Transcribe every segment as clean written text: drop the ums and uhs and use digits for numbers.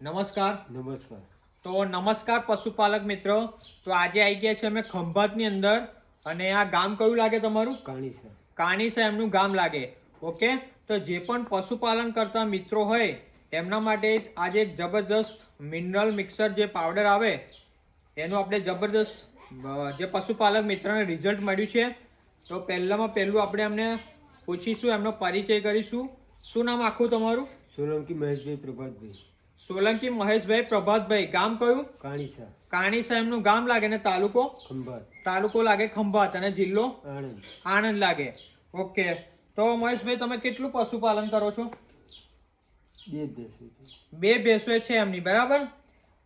નમસ્કાર. નમસ્કાર. તો નમસ્કાર પશુપાલક મિત્રો. તો આજે આવી ગયા છે અમે ખંભાતની અંદર અને આ ગામ કયું લાગે તમારું? કાણીસા. કાણીસા એમનું ગામ લાગે. ઓકે, તો જે પણ પશુપાલન કરતા મિત્રો હોય એમના માટે આજે એક જબરદસ્ત મિનરલ મિક્સર જે પાવડર આવે એનું આપણે જબરદસ્ત જે પશુપાલક મિત્રને રિઝલ્ટ મળ્યું છે. તો પહેલામાં પહેલું આપણે એમને પૂછીશું, એમનો પરિચય કરીશું. શું નામ આખું તમારું? સોલંકી મહેશભાઈ પ્રભાતભાઈ. સોલંકી મહેશભાઈ પ્રભાતભાઈ. ગામ કયું? કાણીસા. કાણીસા એમનું ગામ લાગે ને તાલુકો? ખંભાત. તાલુકો લાગે ખંભાત અને જિલ્લો આણંદ. આણંદ લાગે. ઓકે, તો મહેશભાઈ તમે કેટલું પશુપાલન કરો છો? 2 ભેંસો છે. 2 ભેંસો છે એમની, બરાબર.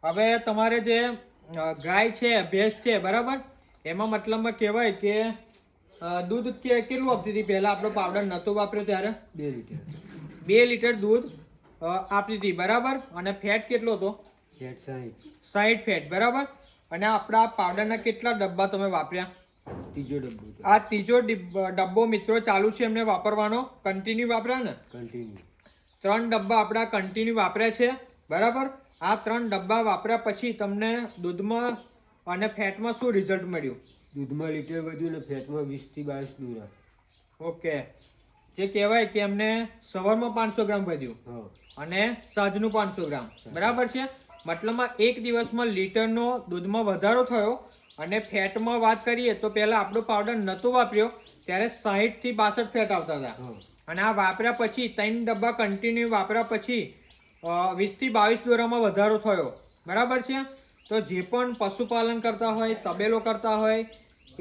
હવે તમારે જે ગાય છે, ભેંસ છે, બરાબર, એમાં મતલબમાં કહેવાય કે દૂધ કેટલું આપતી હતી પહેલા આપણો પાવડર નહોતો વાપર્યો ત્યારે? 2 લીટર. 2 લીટર દૂધ આપતી હતી, બરાબર. અને ફેટ કેટલો હતો? ફેટ 60. 60 ફેટ, બરાબર. અને આપણા પાવડરના કેટલા ડબ્બા તમે વાપર્યા? ત્રીજો ડબ્બો છે. આ ત્રીજો ડબ્બો મિત્રો ચાલુ છે એમને વાપરવાનો. કન્ટિન્યુ વાપર્યા ને? કન્ટિન્યુ. 3 ડબ્બા આપણા કન્ટિન્યુ વાપર્યા છે, બરાબર. આ 3 ડબ્બા વાપર્યા પછી તમને દૂધમાં અને ફેટમાં શું રિઝલ્ટ મળ્યું? દૂધમાં લીટર વધ્યું ને ફેટમાં 20 થી 22 દૂરા. ઓકે, જે કહેવાય કે એમને સવારમાં 500 ગ્રામ વધ્યું હા. અને સાંજનું 500 ગ્રામ, બરાબર છે. મતલબમાં એક દિવસમાં લીટરનો દૂધમાં વધારો થયો. અને ફેટમાં વાત કરીએ તો પહેલાં આપણો પાવડર નહોતો વાપર્યો ત્યારે 60 થી 62 ફેટ આવતા હતા. હા. અને આ વાપર્યા પછી 3 ડબ્બા કન્ટિન્યુ વાપર્યા પછી 20 થી 22 દોરામાં વધારો થયો, બરાબર છે. તો જે પણ પશુપાલન કરતા હોય, તબેલો કરતા હોય,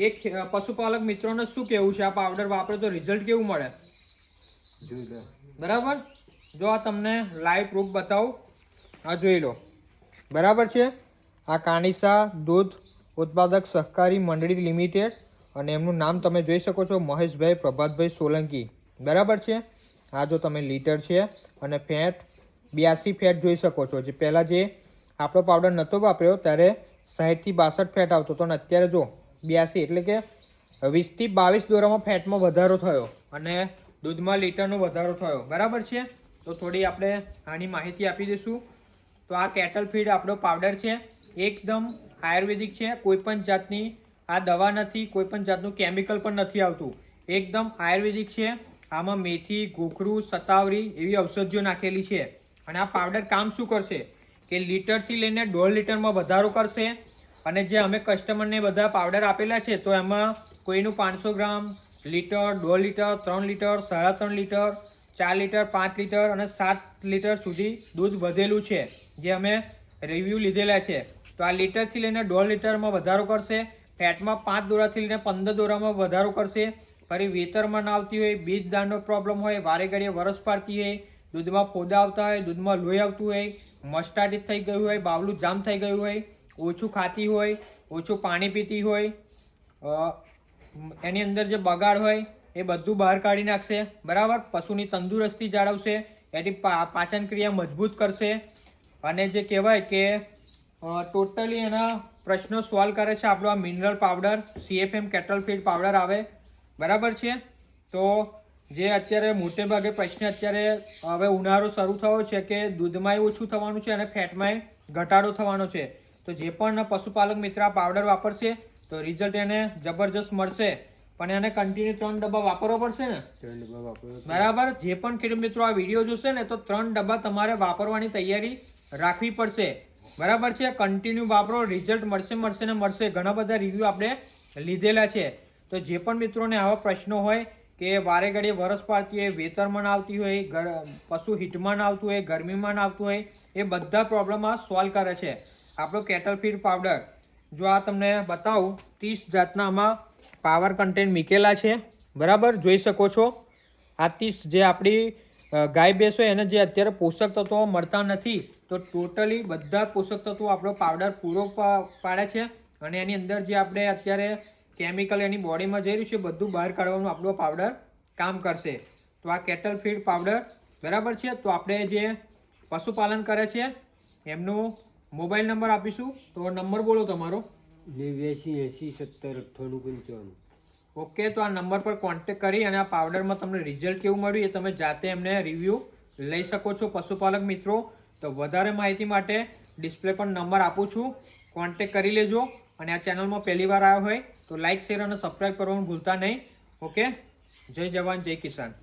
એક પશુપાલક મિત્રોને શું કહેવું છે? આ પાવડર વાપરે તો રિઝલ્ટ કેવું મળે? જોરદાર. બરાબર. જો આ તમને લાઈવ પ્રૂફ બતાવું, આ જોઈ લો, બરાબર છે. આ કાણીસા દૂધ ઉત્પાદક સહકારી મંડળી લિમિટેડ અને એમનું નામ તમે જોઈ શકો છો, મહેશભાઈ પ્રભાતભાઈ સોલંકી, બરાબર છે. આ જો તમે લીટર છે અને ફેટ 82 ફેટ જોઈ શકો છો. જે પહેલાં જે આપણો પાવડર નહોતો વાપર્યો ત્યારે 60 થી 62 ફેટ આવતો હતો અને અત્યારે જો 82, એટલે કે 20 થી 22 દોરામાં ફેટમાં વધારો થયો અને દૂધમાં લીટરનો વધારો થયો, બરાબર છે. તો થોડી આપણે આની માહિતી આપી દઈશું. તો આ કેટલ ફીડ આપણો પાવડર છે, એકદમ આયુર્વેદિક છે. કોઈ પણ જાતની આ દવા નથી, કોઈ પણ જાતનું કેમિકલ પણ નથી આવતું, એકદમ આયુર્વેદિક છે. આમાં મેથી, ગોખરું, સતાવરી એવી ઔષધિઓ નાખેલી છે. અને આ પાવડર કામ શું કરશે કે લીટરથી લઈને 1.5 લીટરમાં વધારો કરશે. અને જે અમે કસ્ટમરને બધા પાવડર આપેલા છે તો એમાં કોઈનું 500 gram, litre, 1.5 litre, 3 litre, 3.5 litre, 4 litre, 5 litre અને 7 લીટર સુધી દૂધ વધેલું છે, જે અમે રિવ્યૂ લીધેલા છે. તો આ લીટરથી લઈને 1.5 લીટરમાં વધારો કરશે. ફેટમાં 5 દોરાથી લઈને 15 દોરામાં વધારો કરશે. ફરી વેતરમાં ના આવતી હોય, બીજ દાણનો પ્રોબ્લેમ હોય, વારે ઘડીએ વરસ પાડતી હોય, દૂધમાં ફોદા આવતા હોય, દૂધમાં લોહી આવતું હોય, મસ્ટાર્ડિસ થઈ ગયું હોય, બાવલું જામ થઈ ગયું હોય, ઓછું ખાતી હોય, ઓછું પાણી પીતી હોય, એની અંદર જે બગાડ હોય એ બધું બહાર કાઢી નાખશે, બરાબર. પશુની તંદુરસ્તી જાળવશે, એની પાચન ક્રિયા મજબૂત કરશે અને જે કહેવાય કે ટોટલી એના પ્રશ્નો સોલ્વ કરે છે. આપણો આ mineral powder CFM cattle feed powder આવે, બરાબર છે. તો જે અત્યારે મોટે ભાગે પ્રશ્ન અત્યારે હવે ઉનાળો શરૂ થયો છે કે દૂધમાંય ઓછું થવાનું છે અને ફેટમાંય ઘટાડો થવાનો છે. તો જે પણ પશુપાલક મિત્ર આ પાવડર વાપરશે તો રિઝલ્ટ એને જબરજસ્ત મળશે. પણ એને કન્ટિન્યુ 3 ડબ્બા વાપરવા પડશે ને? 3 ડબ્બા વાપરો. બરાબર. જે પણ ખેડૂત મિત્રો આ વિડીયો જોશે ને તો 3 ડબ્બા તમારે વાપરવાની તૈયારી રાખવી પડશે, બરાબર છે. કન્ટિન્યુ વાપરો, રિઝલ્ટ મળશે ને મળશે. ઘણા બધા રિવ્યૂ આપણે લીધેલા છે. તો જે પણ મિત્રોને આવા પ્રશ્નો હોય કે વારે ઘડીએ વરસ પાડતી હોય, વેતરમાં ના આવતી હોય, પશુ હીટમાં ના આવતું હોય, ગરમીમાં ના આવતું હોય, એ બધા પ્રોબ્લેમ આ સોલ્વ કરે છે આપણો કેટલ ફીડ પાવડર. જો આ તમને બતાવું, 30 જાતના આમાં પાવર કન્ટેન્ટ મૂકેલા છે, બરાબર, જોઈ શકો છો. આ 30 જે આપણી ગાય ભેંસ હોય એને જે અત્યારે પોષક તત્વો મળતા નથી તો ટોટલી બધા પોષક તત્વો આપણો પાવડર પૂરો પાડે છે. અને એની અંદર જે આપણે અત્યારે કેમિકલ એની બોડીમાં જઈ રહ્યું છે બધું બહાર કાઢવાનું આપણો પાવડર કામ કરશે. તો આ કેટલ ફીડ પાવડર, બરાબર છે. તો આપણે જે પશુપાલન કરે છે એમનું મોબાઈલ નંબર આપીશું. તો નંબર બોલો તમારો. 89 80 70 98 95. ઓકે, તો આ નંબર પર કોન્ટેક્ટ કરી અને આ પાવડરમાં તમને રિઝલ્ટ કેવું મળ્યું એ તમે જાતે એમને રિવ્યૂ લઈ શકો છો પશુપાલક મિત્રો. તો વધારે માહિતી માટે ડિસ્પ્લે પર નંબર આપું છું, કોન્ટેક કરી લેજો. અને આ ચેનલમાં પહેલી વાર આવ્યો હોય તો લાઇક, શેર અને સબસ્ક્રાઈબ કરવાનું ભૂલતા નહીં. ઓકે, જય જવાન, જય કિસાન.